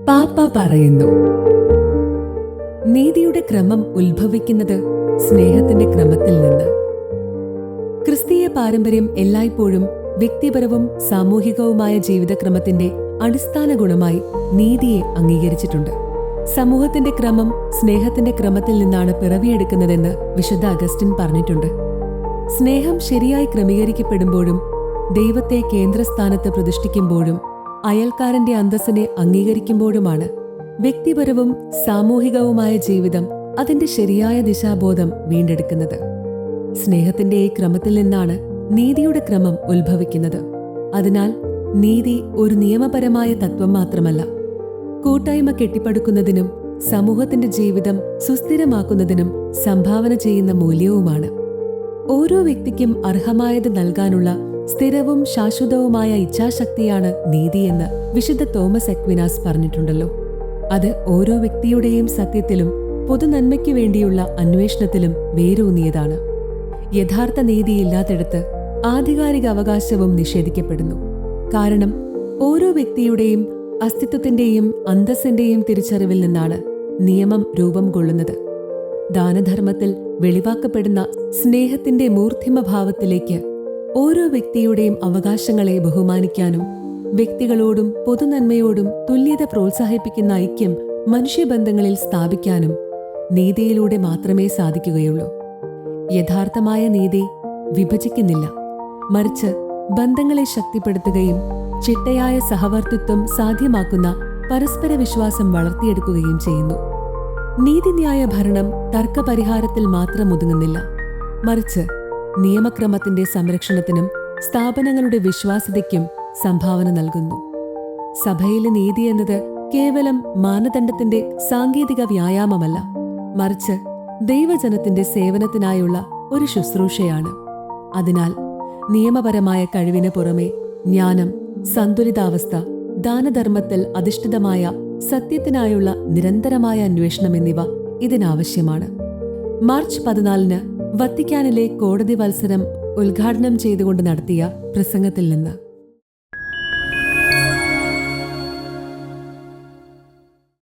പാപ്പ പറയുന്നു, നീതിയുടെ ക്രമം ഉത്ഭവിക്കുന്നത് സ്നേഹത്തിന്റെ ക്രമത്തിൽ നിന്ന്. ക്രിസ്തീയ പാരമ്പര്യം എല്ലായ്പ്പോഴും വ്യക്തിപരവും സാമൂഹികവുമായ ജീവിതക്രമത്തിന്റെ അടിസ്ഥാന ഗുണമായി നീതിയെ അംഗീകരിച്ചിട്ടുണ്ട്. സമൂഹത്തിന്റെ ക്രമം സ്നേഹത്തിന്റെ ക്രമത്തിൽ നിന്നാണ് പിറവിയെടുക്കുന്നതെന്ന് വിശുദ്ധ അഗസ്റ്റിൻ പറഞ്ഞിട്ടുണ്ട്. സ്നേഹം ശരിയായി ക്രമീകരിക്കപ്പെടുമ്പോഴും ദൈവത്തെ കേന്ദ്രസ്ഥാനത്ത് പ്രതിഷ്ഠിക്കുമ്പോഴും അയൽക്കാരന്റെ അന്തസ്സിനെ അംഗീകരിക്കുമ്പോഴുമാണ് വ്യക്തിപരവും സാമൂഹികവുമായ ജീവിതം അതിന്റെ ശരിയായ ദിശാബോധം വീണ്ടെടുക്കുന്നത്. സ്നേഹത്തിന്റെ ഈ ക്രമത്തിൽ നിന്നാണ് നീതിയുടെ ക്രമം ഉത്ഭവിക്കുന്നത്. അതിനാൽ നീതി ഒരു നിയമപരമായ തത്വം മാത്രമല്ല, കൂട്ടായ്മ കെട്ടിപ്പടുക്കുന്നതിനും സമൂഹത്തിന്റെ ജീവിതം സുസ്ഥിരമാക്കുന്നതിനും സംഭാവന ചെയ്യുന്ന മൂല്യവുമാണ്. ഓരോ വ്യക്തിക്കും അർഹമായത് നൽകാനുള്ള സ്ഥിരവും ശാശ്വതവുമായ ഇച്ഛാശക്തിയാണ് നീതിയെന്ന് വിശുദ്ധ തോമസ് അക്വിനാസ് പറഞ്ഞിട്ടുണ്ടല്ലോ. അത് ഓരോ വ്യക്തിയുടെയും സത്യത്തിലും പൊതുനന്മയ്ക്കു വേണ്ടിയുള്ള അന്വേഷണത്തിലും വേരൂന്നിയതാണ്. യഥാർത്ഥ നീതിയില്ലാത്തിടത്ത് ആധികാരിക അവകാശവും നിഷേധിക്കപ്പെടുന്നു. കാരണം ഓരോ വ്യക്തിയുടെയും അസ്തിത്വത്തിന്റെയും അന്തസ്സിന്റെയും തിരിച്ചറിവിൽ നിന്നാണ് നിയമം രൂപം കൊള്ളുന്നത്. ദാനധർമ്മത്തിൽ വെളിവാക്കപ്പെടുന്ന സ്നേഹത്തിന്റെ മൂർത്തിമഭാവത്തിലേക്ക് ഓരോ വ്യക്തിയുടെയും അവകാശങ്ങളെ ബഹുമാനിക്കാനും വ്യക്തികളോടും പൊതുനന്മയോടും തുല്യത പ്രോത്സാഹിപ്പിക്കുന്ന ഐക്യം മനുഷ്യബന്ധങ്ങളിൽ സ്ഥാപിക്കാനും നീതിയിലൂടെ മാത്രമേ സാധിക്കുകയുള്ളൂ. യഥാർത്ഥമായ നീതി വിഭജിക്കുന്നില്ല, മറിച്ച് ബന്ധങ്ങളെ ശക്തിപ്പെടുത്തുകയും ചിട്ടയായ സഹവർത്തിത്വം സാധ്യമാക്കുന്ന പരസ്പര വിശ്വാസം വളർത്തിയെടുക്കുകയും ചെയ്യുന്നു. നീതിന്യായ ഭരണം തർക്കപരിഹാരത്തിൽ മാത്രം ഒതുങ്ങുന്നില്ല, മറിച്ച് നിയമക്രമത്തിന്റെ സംരക്ഷണത്തിനും സ്ഥാപനങ്ങളുടെ വിശ്വാസ്യതയ്ക്കും സംഭാവന നൽകുന്നു. സഭയിലെ നീതി എന്നത് കേവലം മാനദണ്ഡത്തിന്റെ സാങ്കേതിക വ്യായാമമല്ല, മറിച്ച് ദൈവജനത്തിന്റെ സേവനത്തിനായുള്ള ഒരു ശുശ്രൂഷയാണ്. അതിനാൽ നിയമപരമായ കഴിവിന് പുറമെ ജ്ഞാനം, സന്തുലിതാവസ്ഥ, ദാനധർമ്മത്തിൽ അധിഷ്ഠിതമായ സത്യത്തിനായുള്ള നിരന്തരമായ അന്വേഷണം എന്നിവ ഇതിനാവശ്യമാണ്. മാർച്ച് 14 വത്തിക്കാനിലെ കോടതി വത്സരം ഉദ്ഘാടനം ചെയ്തുകൊണ്ട് നടത്തിയ പ്രസംഗത്തിൽ നിന്ന്.